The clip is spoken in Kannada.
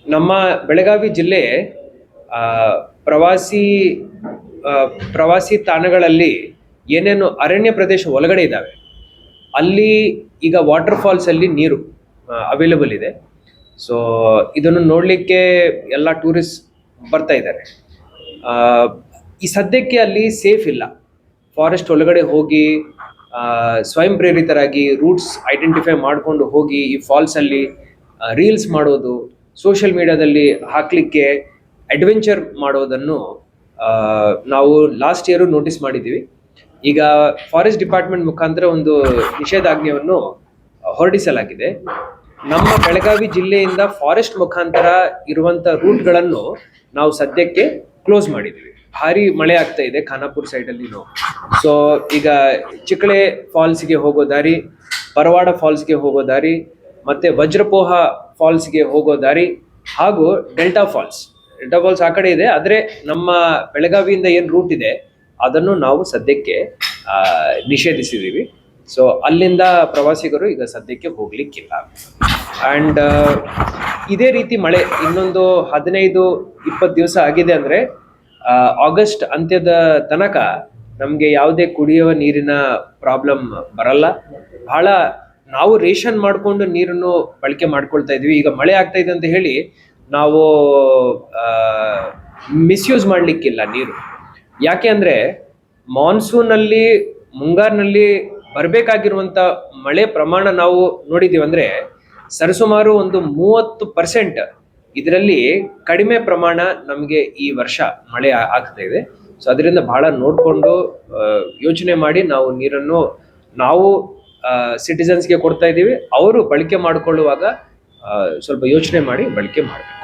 ನಮ್ಮ ಬೆಳಗಾವಿ ಜಿಲ್ಲೆ ಆ, ಪ್ರವಾಸಿ ಪ್ರವಾಸಿ ತಾಣಗಳಲ್ಲಿ ಏನೇನು ಅರಣ್ಯ ಪ್ರದೇಶ ಒಳಗಡೆ ಇದ್ದಾವೆ ಅಲ್ಲಿ ಈಗ ವಾಟರ್ ಫಾಲ್ಸ್ ಅಲ್ಲಿ ನೀರು ಅವೈಲೇಬಲ್ ಇದೆ. ಸೊ ಇದನ್ನು ನೋಡಲಿಕ್ಕೆ ಎಲ್ಲ ಟೂರಿಸ್ಟ್ ಬರ್ತಾ ಇದ್ದಾರೆ. ಆ, ಈ ಸದ್ಯಕ್ಕೆ ಅಲ್ಲಿ ಸೇಫ್ ಇಲ್ಲ. ಫಾರೆಸ್ಟ್ ಒಳಗಡೆ ಹೋಗಿ ಸ್ವಯಂ ಪ್ರೇರಿತರಾಗಿ ರೂಟ್ಸ್ ಐಡೆಂಟಿಫೈ ಮಾಡಿಕೊಂಡು ಹೋಗಿ ಈ ಫಾಲ್ಸ್ ಅಲ್ಲಿ ರೀಲ್ಸ್ ಮಾಡೋದು, ಸೋಷಿಯಲ್ ಮೀಡಿಯಾದಲ್ಲಿ ಹಾಕ್ಲಿಕ್ಕೆ ಅಡ್ವೆಂಚರ್ ಮಾಡೋದನ್ನು ನಾವು ಲಾಸ್ಟ್ ಇಯರ್ ನೋಟಿಸ್ ಮಾಡಿದ್ದೀವಿ. ಈಗ ಫಾರೆಸ್ಟ್ ಡಿಪಾರ್ಟ್ಮೆಂಟ್ ಮುಖಾಂತರ ಒಂದು ನಿಷೇಧಾಜ್ಞೆಯನ್ನು ಹೊರಡಿಸಲಾಗಿದೆ. ನಮ್ಮ ಬೆಳಗಾವಿ ಜಿಲ್ಲೆಯಿಂದ ಫಾರೆಸ್ಟ್ ಮುಖಾಂತರ ಇರುವಂತ ರೂಟ್ಗಳನ್ನು ನಾವು ಸದ್ಯಕ್ಕೆ ಕ್ಲೋಸ್ ಮಾಡಿದ್ದೀವಿ. ಭಾರಿ ಮಳೆ ಆಗ್ತಾ ಇದೆ ಖಾನಾಪುರ ಸೈಡಲ್ಲಿ. ಸೊ ಈಗ ಚಿಕ್ಕಳೆ ಫಾಲ್ಸ್ಗೆ ಹೋಗೋ ದಾರಿ, ಪರವಾಡ ಫಾಲ್ಸ್ಗೆ ಹೋಗೋ ದಾರಿ, ಮತ್ತೆ ವಜ್ರಪೋಹ ಫಾಲ್ಸ್ಗೆ ಹೋಗೋ ದಾರಿ ಹಾಗೂ ಡೆಲ್ಟಾ ಫಾಲ್ಸ್ ಆ ಕಡೆ ಇದೆ. ಆದರೆ ನಮ್ಮ ಬೆಳಗಾವಿಯಿಂದ ಏನು ರೂಟ್ ಇದೆ ಅದನ್ನು ನಾವು ಸದ್ಯಕ್ಕೆ ನಿಷೇಧಿಸಿದ್ದೀವಿ. ಸೊ ಅಲ್ಲಿಂದ ಪ್ರವಾಸಿಗರು ಈಗ ಸದ್ಯಕ್ಕೆ ಹೋಗ್ಲಿಕ್ಕಿಲ್ಲ. ಆ್ಯಂಡ್ ಇದೇ ರೀತಿ ಮಳೆ ಇನ್ನೊಂದು 15-20 ದಿವಸ ಆಗಿದೆ ಅಂದರೆ ಆಗಸ್ಟ್ ಅಂತ್ಯದ ತನಕ ನಮಗೆ ಯಾವುದೇ ಕುಡಿಯುವ ನೀರಿನ ಪ್ರಾಬ್ಲಮ್ ಬರಲ್ಲ. ಬಹಳ ನಾವು ರೇಷನ್ ಮಾಡಿಕೊಂಡು ನೀರನ್ನು ಬಳಕೆ ಮಾಡ್ಕೊಳ್ತಾ ಇದ್ವಿ. ಈಗ ಮಳೆ ಆಗ್ತಾ ಇದೆ ಅಂತ ಹೇಳಿ ನಾವು ಮಿಸ್ಯೂಸ್ ಮಾಡಲಿಕ್ಕಿಲ್ಲ ನೀರು. ಯಾಕೆ ಅಂದರೆ ಮಾನ್ಸೂನಲ್ಲಿ ಮುಂಗಾರಿನಲ್ಲಿ ಬರಬೇಕಾಗಿರುವಂಥ ಮಳೆ ಪ್ರಮಾಣ ನಾವು ನೋಡಿದ್ದೀವಿ ಅಂದರೆ ಸರಿಸುಮಾರು ಒಂದು 30% ಇದರಲ್ಲಿ ಕಡಿಮೆ ಪ್ರಮಾಣ ನಮಗೆ ಈ ವರ್ಷ ಮಳೆ ಆಗ್ತಾ ಇದೆ. ಸೊ ಅದರಿಂದ ಬಹಳ ನೋಡಿಕೊಂಡು ಯೋಚನೆ ಮಾಡಿ ನಾವು ನೀರನ್ನು ನಾವು ಸಿಟಿಸನ್ಸ್ಗೆ ಕೊಡ್ತಾ ಇದ್ದೀವಿ. ಅವರು ಬಳಕೆ ಮಾಡಿಕೊಳ್ಳುವಾಗ ಸ್ವಲ್ಪ ಯೋಚನೆ ಮಾಡಿ ಬಳಕೆ ಮಾಡಬೇಕು.